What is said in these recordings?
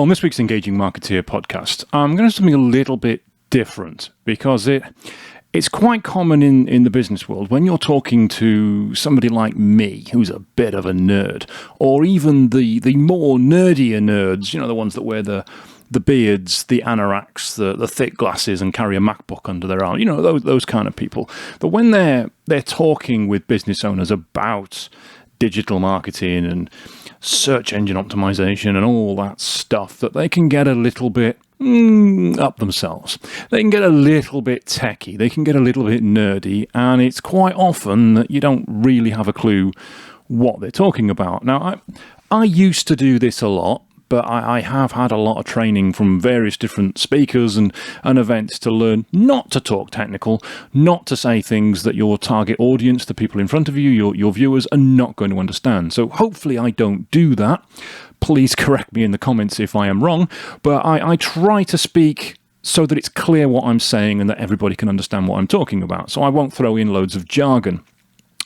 On this week's Engaging Marketeer podcast, I'm going to do something a little bit different because it's quite common in the business world when you're talking to somebody like me, who's a bit of a nerd, or even the more nerdier nerds, the ones that wear the beards, the anoraks, the thick glasses, and carry a MacBook under their arm, those kind of people. But when they're talking with business owners about digital marketing and search engine optimization and all that stuff, that they can get a little bit up themselves. They can get a little bit techy. They can get a little bit nerdy, and it's quite often that you don't really have a clue what they're talking about. Now, I used to do this a lot, but I have had a lot of training from various different speakers and events to learn not to talk technical, not to say things that your target audience, the people in front of you, your viewers, are not going to understand. So hopefully I don't do that. Please correct me in the comments if I am wrong, but I try to speak so that it's clear what I'm saying and that everybody can understand what I'm talking about. So I won't throw in loads of jargon.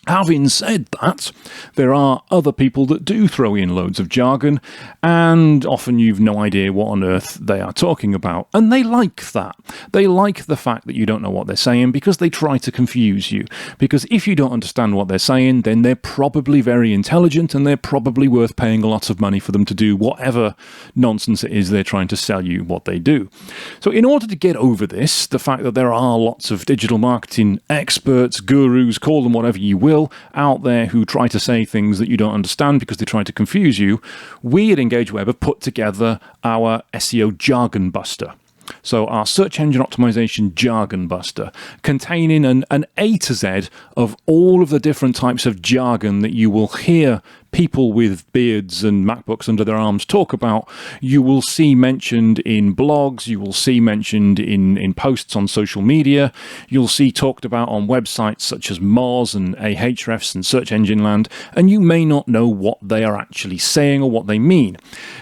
Having said that, there are other people that do throw in loads of jargon, and often you've no idea what on earth they are talking about. And they like that. They like the fact that you don't know what they're saying because they try to confuse you. Because if you don't understand what they're saying, then they're probably very intelligent and they're probably worth paying a lot of money for them to do whatever nonsense it is they're trying to sell you what they do. So in order to get over this, the fact that there are lots of digital marketing experts, gurus, call them whatever you will, out there who try to say things that you don't understand because they try to confuse you, we at Engage Web have put together our SEO Jargon Buster. So our search engine optimization jargon buster, containing an A to Z of all of the different types of jargon that you will hear people with beards and MacBooks under their arms talk about. You will see mentioned in blogs, you will see mentioned in posts on social media, you'll see talked about on websites such as Moz and Ahrefs and Search Engine Land, and you may not know what they are actually saying or what they mean.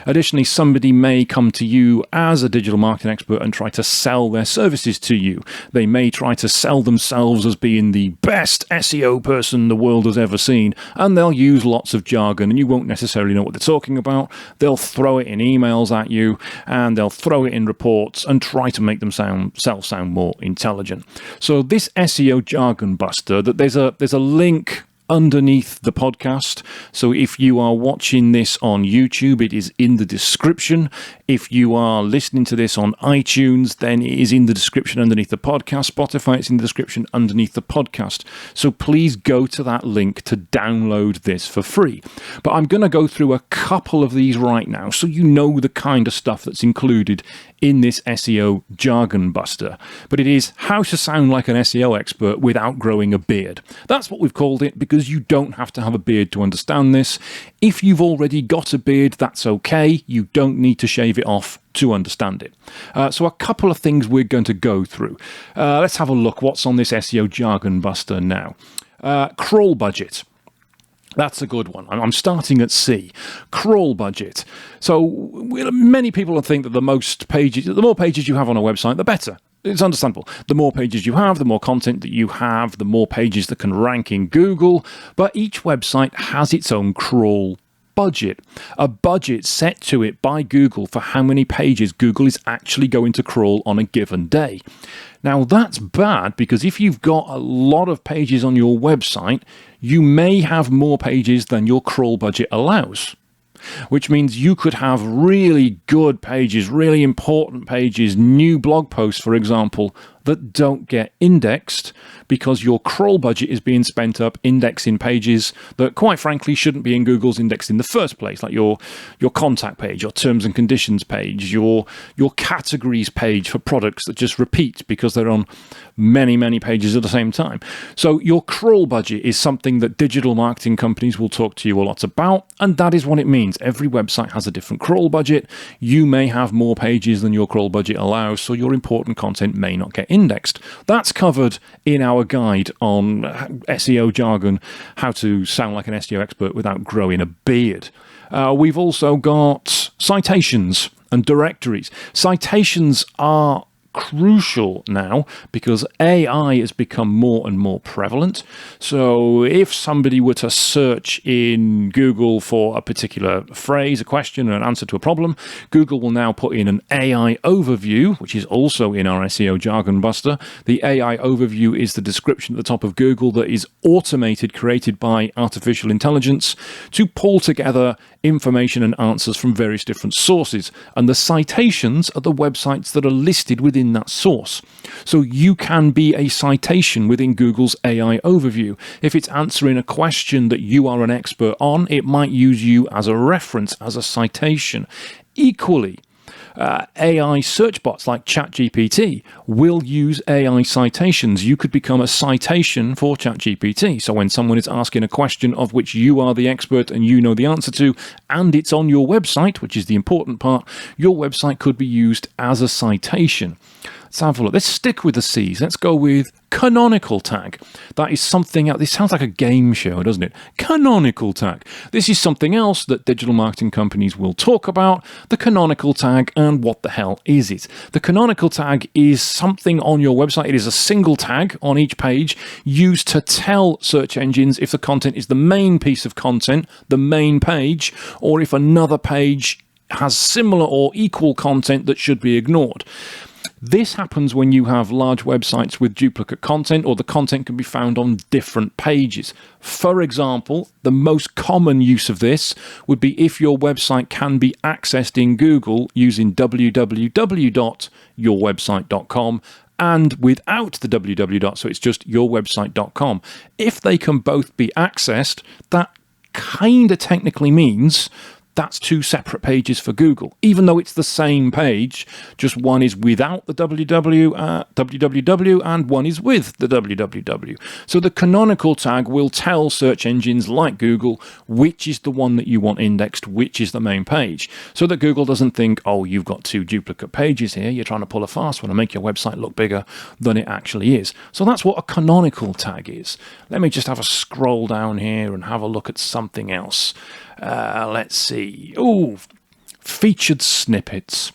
Additionally, somebody may come to you as a digital marketing expert and try to sell their services to you. They may try to sell themselves as being the best SEO person the world has ever seen, and they'll use lots of jargon and you won't necessarily know what they're talking about. They'll throw it in emails at you and they'll throw it in reports and try to make themselves sound more intelligent. So this SEO jargon buster, that there's a link underneath the podcast. So if you are watching this on YouTube, it is in the description. If you are listening to this on iTunes, then it is in the description underneath the podcast. Spotify, it's in the description underneath the podcast. So please go to that link to download this for free. But I'm going to go through a couple of these right now so you know the kind of stuff that's included in this SEO jargon buster. But it is how to sound like an SEO expert without growing a beard. That's what we've called it because you don't have to have a beard to understand this. If you've already got a beard, that's okay. You don't need to shave it off to understand it. So a couple of things we're going to go through. Let's have a look what's on this SEO jargon buster now. Crawl budget. That's a good one. I'm starting at C. Crawl budget. So many people think that the more pages you have on a website, the better. It's understandable. The more pages you have, the more content that you have, the more pages that can rank in Google. But each website has its own crawl budget, a budget set to it by Google for how many pages Google is actually going to crawl on a given day. Now that's bad because if you've got a lot of pages on your website, you may have more pages than your crawl budget allows, which means you could have really good pages, really important pages, new blog posts, for example, that don't get indexed because your crawl budget is being spent up indexing pages that, quite frankly, shouldn't be in Google's index in the first place, like your contact page, your terms and conditions page, your categories page for products that just repeat because they're on many, many pages at the same time. So your crawl budget is something that digital marketing companies will talk to you a lot about, and that is what it means. Every website has a different crawl budget. You may have more pages than your crawl budget allows, so your important content may not get indexed. That's covered in our guide on SEO jargon, how to sound like an SEO expert without growing a beard. We've also got citations and directories. Citations are crucial now because AI has become more and more prevalent. So if somebody were to search in Google for a particular phrase, a question, or an answer to a problem, Google will now put in an AI overview, which is also in our SEO Jargon Buster. The AI overview is the description at the top of Google that is automated, created by artificial intelligence to pull together information and answers from various different sources. And the citations are the websites that are listed within that source. So you can be a citation within Google's AI overview. If it's answering a question that you are an expert on, it might use you as a reference, as a citation. Equally, AI search bots like ChatGPT will use AI citations. You could become a citation for ChatGPT. So when someone is asking a question of which you are the expert and you know the answer to, and it's on your website, which is the important part, your website could be used as a citation. Let's have a look. Let's stick with the C's. Let's go with Canonical Tag. That is something else. This sounds like a game show, doesn't it? Canonical Tag. This is something else that digital marketing companies will talk about. The Canonical Tag, and what the hell is it? The Canonical Tag is something on your website. It is a single tag on each page used to tell search engines if the content is the main piece of content, the main page, or if another page has similar or equal content that should be ignored. This happens when you have large websites with duplicate content, or the content can be found on different pages. For example, the most common use of this would be if your website can be accessed in Google using www.yourwebsite.com and without the www. So it's just yourwebsite.com. If they can both be accessed, that kind of technically means that's two separate pages for Google, even though it's the same page, just one is without the www and one is with the www. So the canonical tag will tell search engines like Google which is the one that you want indexed, which is the main page, so that Google doesn't think, oh, you've got two duplicate pages here, you're trying to pull a fast one and make your website look bigger than it actually is. So that's what a canonical tag is. Let me just have a scroll down here and have a look at something else. Let's see. Oh, featured snippets.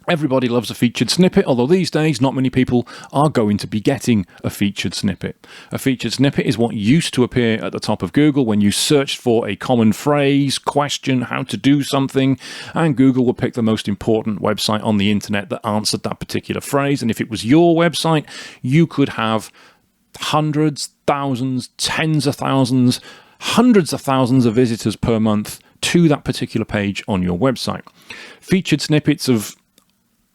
Everybody loves a featured snippet, although these days not many people are going to be getting a featured snippet. A featured snippet is what used to appear at the top of Google when you searched for a common phrase, question, how to do something, and Google would pick the most important website on the internet that answered that particular phrase. And if it was your website, you could have hundreds, thousands, tens of thousands, hundreds of thousands of visitors per month to that particular page on your website. Featured snippets have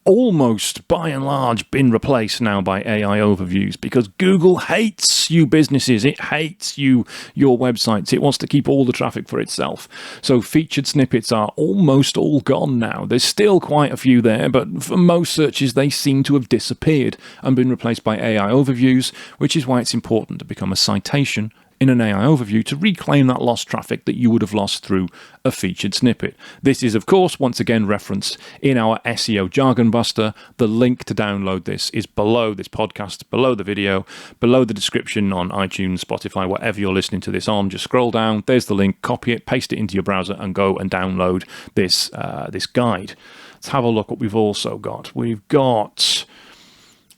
almost, by and large, been replaced now by AI overviews because Google hates you businesses. It hates you, your websites. It wants to keep all the traffic for itself. So featured snippets are almost all gone now. There's still quite a few there, but for most searches, they seem to have disappeared and been replaced by AI overviews, which is why it's important to become a citation in an AI overview to reclaim that lost traffic that you would have lost through a featured snippet. This is, of course, once again referenced in our SEO Jargon Buster. The link to download this is below this podcast, below the video, below the description on iTunes, Spotify, whatever you're listening to this on. Just scroll down, there's the link, copy it, paste it into your browser, and go and download this, this guide. Let's have a look what we've also got. We've got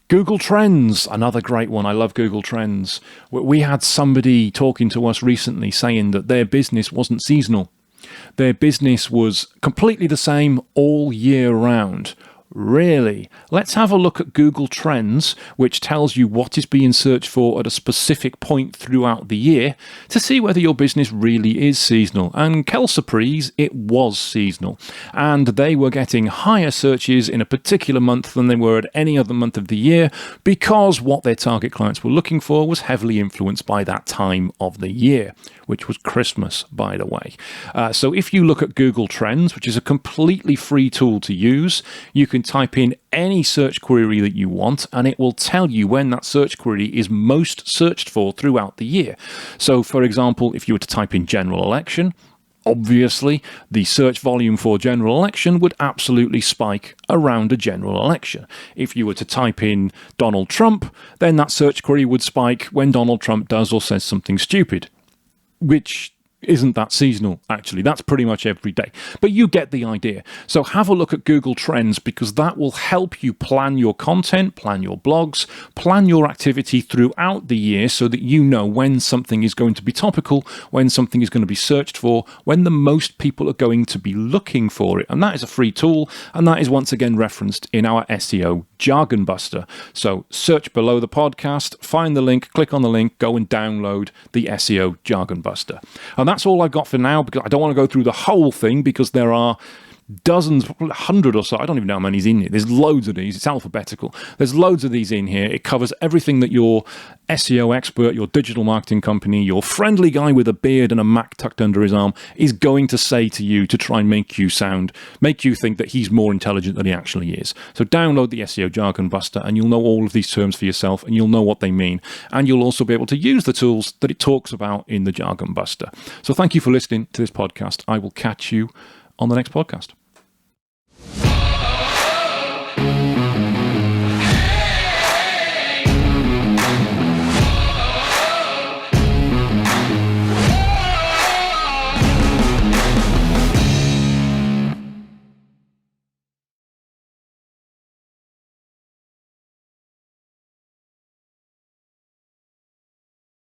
Google Trends, another great one. I love Google Trends. We had somebody talking to us recently saying that their business wasn't seasonal. Their business was completely the same all year round. Really? Let's have a look at Google Trends, which tells you what is being searched for at a specific point throughout the year to see whether your business really is seasonal. And quelle surprise, it was seasonal. And they were getting higher searches in a particular month than they were at any other month of the year because what their target clients were looking for was heavily influenced by that time of the year, which was Christmas, by the way. So if you look at Google Trends, which is a completely free tool to use, you can type in any search query that you want, and it will tell you when that search query is most searched for throughout the year. So, for example, if you were to type in general election, obviously the search volume for general election would absolutely spike around a general election. If you were to type in Donald Trump, then that search query would spike when Donald Trump does or says something stupid, which isn't that seasonal, actually. That's pretty much every day. But you get the idea. So have a look at Google Trends, because that will help you plan your content, plan your blogs, plan your activity throughout the year so that you know when something is going to be topical, when something is going to be searched for, when the most people are going to be looking for it. And that is a free tool, and that is once again referenced in our SEO Jargon Buster. So search below the podcast, find the link, click on the link, go and download the SEO Jargon Buster. And that's all I've got for now, because I don't want to go through the whole thing, because there are dozens, 100 or so. I don't even know how many's in here. There's loads of these. It's alphabetical. There's loads of these in here. It covers everything that your SEO expert, your digital marketing company, your friendly guy with a beard and a Mac tucked under his arm is going to say to you to try and make you think that he's more intelligent than he actually is. So download the SEO Jargon Buster, and you'll know all of these terms for yourself, and you'll know what they mean. And you'll also be able to use the tools that it talks about in the Jargon Buster. So thank you for listening to this podcast. I will catch you on the next podcast.